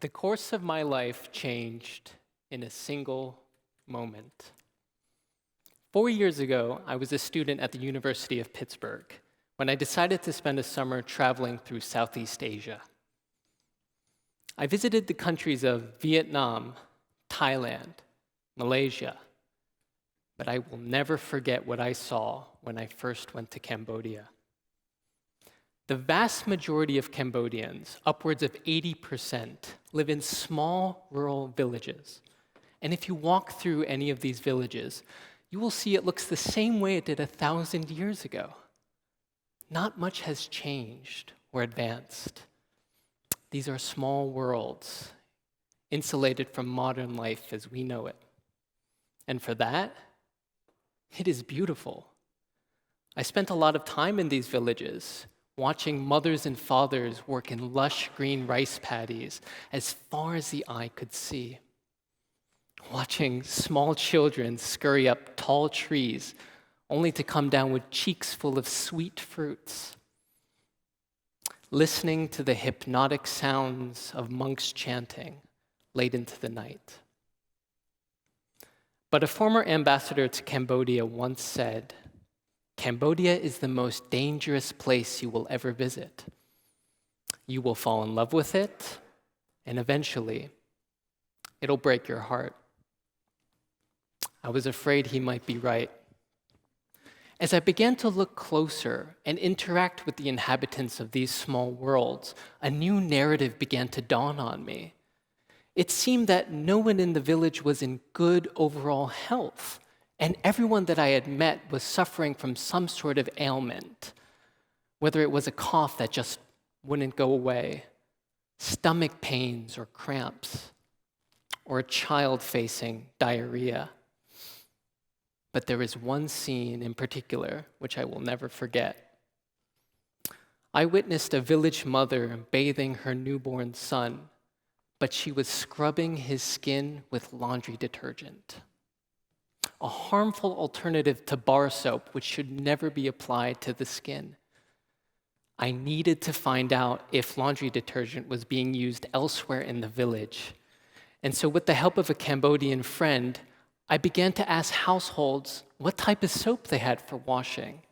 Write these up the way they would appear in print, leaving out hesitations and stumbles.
The course of my life changed in a single moment. 4 years ago, I was a student at the University of Pittsburgh when I decided to spend a summer traveling through Southeast Asia. I visited the countries of Vietnam, Thailand, Malaysia, but I will never forget what I saw when I first went to Cambodia. The vast majority of Cambodians, upwards of 80%, live in small rural villages. And if you walk through any of these villages, you will see it looks the same way it did 1,000 years ago. Not much has changed or advanced. These are small worlds, insulated from modern life as we know it. And for that, it is beautiful. I spent a lot of time in these villages, watching mothers and fathers work in lush green rice paddies as far as the eye could see. Watching small children scurry up tall trees only to come down with cheeks full of sweet fruits. Listening to the hypnotic sounds of monks chanting late into the night. But a former ambassador to Cambodia once said, "Cambodia is the most dangerous place you will ever visit. You will fall in love with it, and eventually, it'll break your heart." I was afraid he might be right. As I began to look closer and interact with the inhabitants of these small worlds, a new narrative began to dawn on me. It seemed that no one in the village was in good overall health, and everyone that I had met was suffering from some sort of ailment, whether it was a cough that just wouldn't go away, stomach pains or cramps, or a child facing diarrhea. But there is one scene in particular which I will never forget. I witnessed a village mother bathing her newborn son, but she was scrubbing his skin with laundry detergent, a harmful alternative to bar soap, which should never be applied to the skin. I needed to find out if laundry detergent was being used elsewhere in the village. And so with the help of a Cambodian friend, I began to ask households what type of soap they had for washing.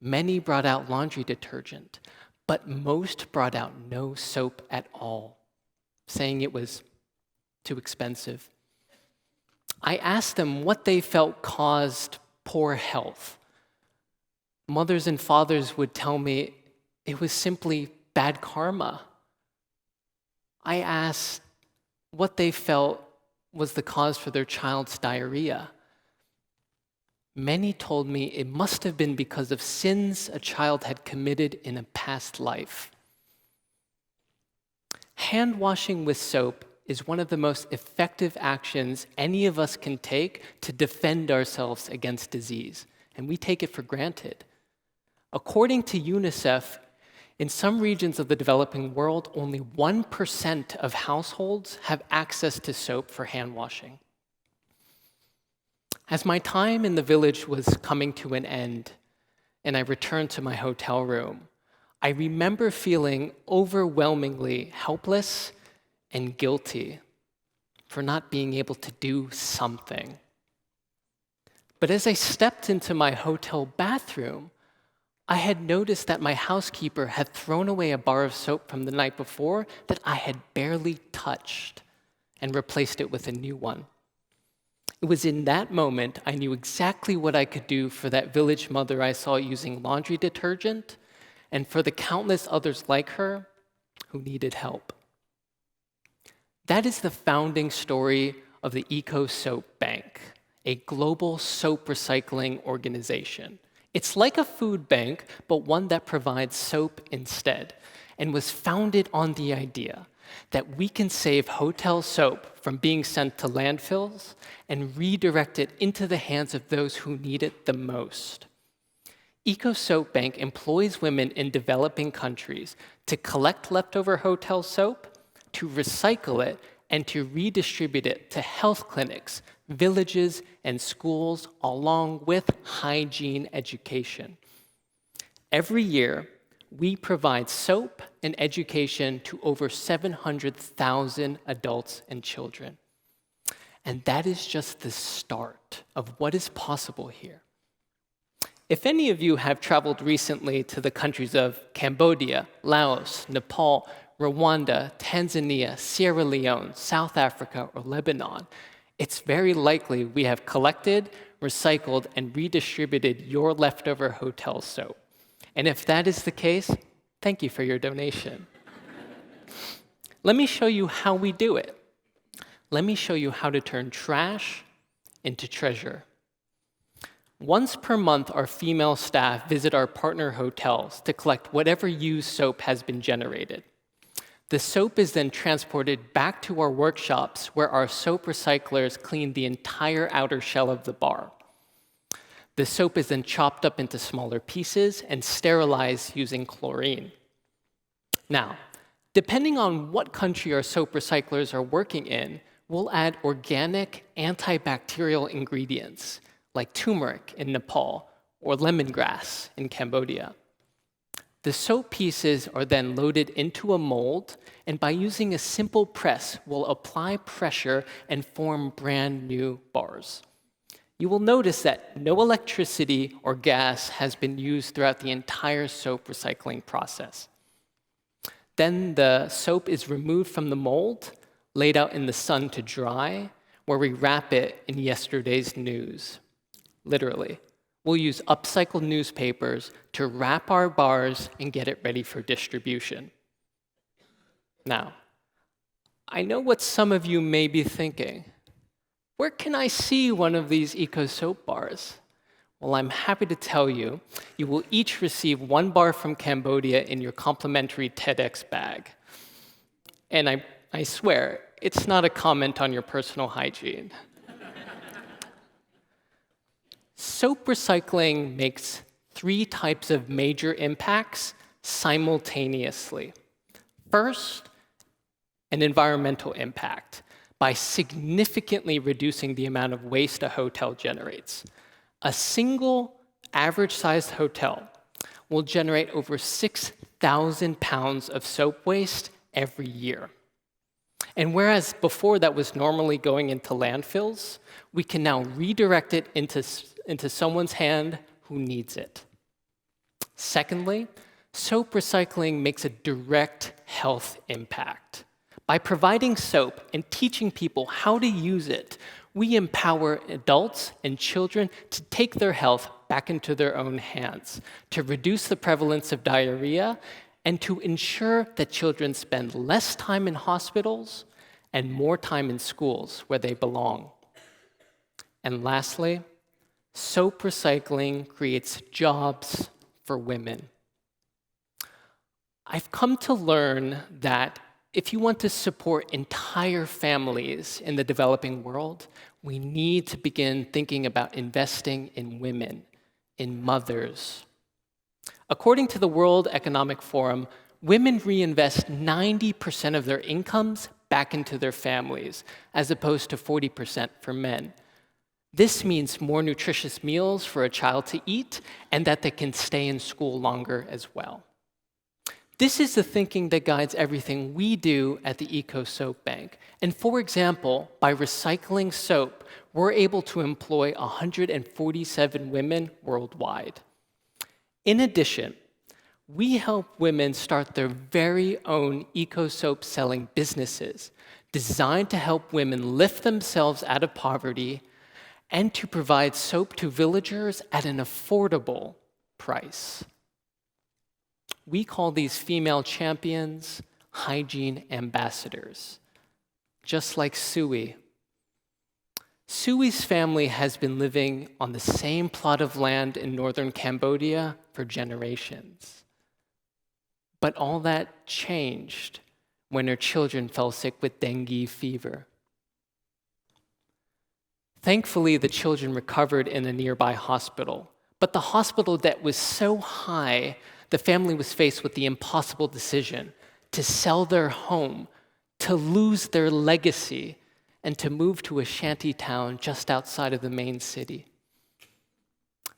Many brought out laundry detergent, but most brought out no soap at all, saying it was too expensive. I asked them what they felt caused poor health. Mothers and fathers would tell me it was simply bad karma. I asked what they felt was the cause for their child's diarrhea. Many told me it must have been because of sins a child had committed in a past life. Hand washing with soap is one of the most effective actions any of us can take to defend ourselves against disease, and we take it for granted. According to UNICEF, in some regions of the developing world, only 1% of households have access to soap for hand washing. As my time in the village was coming to an end, and I returned to my hotel room, I remember feeling overwhelmingly helpless and guilty for not being able to do something. But as I stepped into my hotel bathroom, I had noticed that my housekeeper had thrown away a bar of soap from the night before that I had barely touched and replaced it with a new one. It was in that moment I knew exactly what I could do for that village mother I saw using laundry detergent and for the countless others like her who needed help. That is the founding story of the Eco Soap Bank, a global soap recycling organization. It's like a food bank, but one that provides soap instead, and was founded on the idea that we can save hotel soap from being sent to landfills and redirect it into the hands of those who need it the most. Eco Soap Bank employs women in developing countries to collect leftover hotel soap, to recycle it, and to redistribute it to health clinics, villages, and schools, along with hygiene education. Every year, We provide soap and education to over 700,000 adults and children. And that is just the start of what is possible here. If any of you have traveled recently to the countries of Cambodia, Laos, Nepal, Rwanda, Tanzania, Sierra Leone, South Africa, or Lebanon, it's very likely we have collected, recycled, and redistributed your leftover hotel soap. And if that is the case, thank you for your donation. Let me show you how we do it. Let me show you how to turn trash into treasure. Once per month, our female staff visit our partner hotels to collect whatever used soap has been generated. The soap is then transported back to our workshops where our soap recyclers clean the entire outer shell of the bar. The soap is then chopped up into smaller pieces and sterilized using chlorine. Now, depending on what country our soap recyclers are working in, we'll add organic antibacterial ingredients like turmeric in Nepal or lemongrass in Cambodia. The soap pieces are then loaded into a mold, and by using a simple press, we'll apply pressure and form brand new bars. You will notice that no electricity or gas has been used throughout the entire soap recycling process. Then the soap is removed from the mold, laid out in the sun to dry, where we wrap it in yesterday's news. Literally. We'll use upcycled newspapers to wrap our bars and get it ready for distribution. Now, I know what some of you may be thinking. Where can I see one of these eco soap bars? Well, I'm happy to tell you, you will each receive one bar from Cambodia in your complimentary TEDx bag. And I swear, it's not a comment on your personal hygiene. Soap recycling makes 3 types of major impacts simultaneously. First, an environmental impact by significantly reducing the amount of waste a hotel generates. A single average-sized hotel will generate over 6,000 pounds of soap waste every year. And whereas before that was normally going into landfills, we can now redirect it into someone's hand who needs it. Secondly, soap recycling makes a direct health impact. By providing soap and teaching people how to use it, we empower adults and children to take their health back into their own hands, to reduce the prevalence of diarrhea, and to ensure that children spend less time in hospitals and more time in schools where they belong. And lastly, soap recycling creates jobs for women. I've come to learn that if you want to support entire families in the developing world, we need to begin thinking about investing in women, in mothers. According to the World Economic Forum, women reinvest 90% of their incomes back into their families, as opposed to 40% for men. This means more nutritious meals for a child to eat, and that they can stay in school longer as well. This is the thinking that guides everything we do at the Eco Soap Bank. And for example, by recycling soap, we're able to employ 147 women worldwide. In addition, we help women start their very own eco soap selling businesses designed to help women lift themselves out of poverty and to provide soap to villagers at an affordable price. We call these female champions hygiene ambassadors, just like Sui. Sui's family has been living on the same plot of land in northern Cambodia for generations. But all that changed when her children fell sick with dengue fever. Thankfully, the children recovered in a nearby hospital. But the hospital debt was so high, the family was faced with the impossible decision to sell their home, to lose their legacy, and to move to a shanty town just outside of the main city.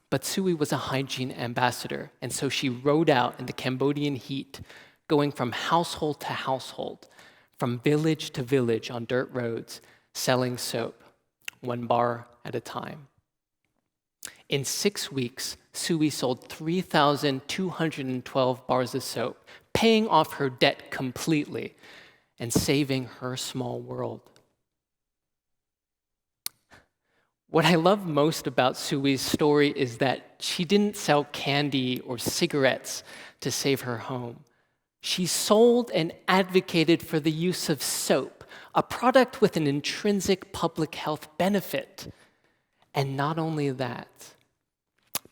But Sui was a hygiene ambassador, and so she rode out in the Cambodian heat, going from household to household, from village to village on dirt roads, selling soap, 1 bar at a time. In 6 weeks, Sui sold 3,212 bars of soap, paying off her debt completely and saving her small world. What I love most about Sui's story is that she didn't sell candy or cigarettes to save her home. She sold and advocated for the use of soap, a product with an intrinsic public health benefit. And not only that,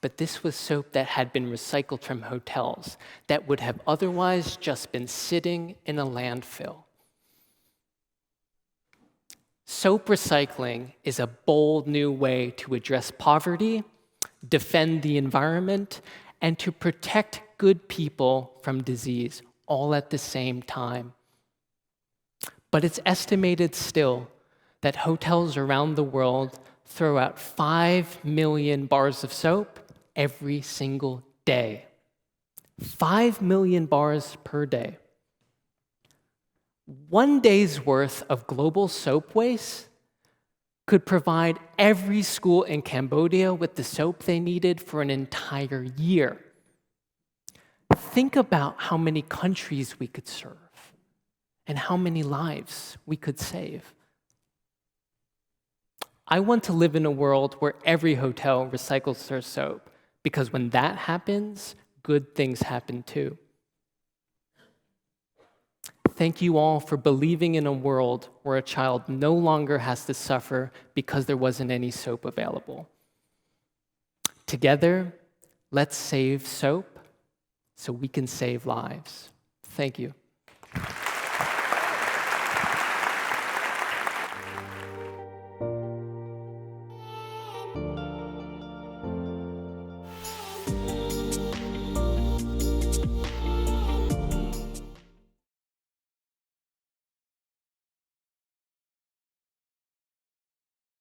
but this was soap that had been recycled from hotels that would have otherwise just been sitting in a landfill. Soap recycling is a bold new way to address poverty, defend the environment, and to protect good people from disease, all at the same time. But it's estimated still that hotels around the world throw out 5 million bars of soap every single day. 5 million bars per day. 1 day's worth of global soap waste could provide every school in Cambodia with the soap they needed for an entire year. Think about how many countries we could serve and how many lives we could save. I want to live in a world where every hotel recycles their soap, because when that happens, good things happen too. Thank you all for believing in a world where a child no longer has to suffer because there wasn't any soap available. Together, let's save soap so we can save lives. Thank you.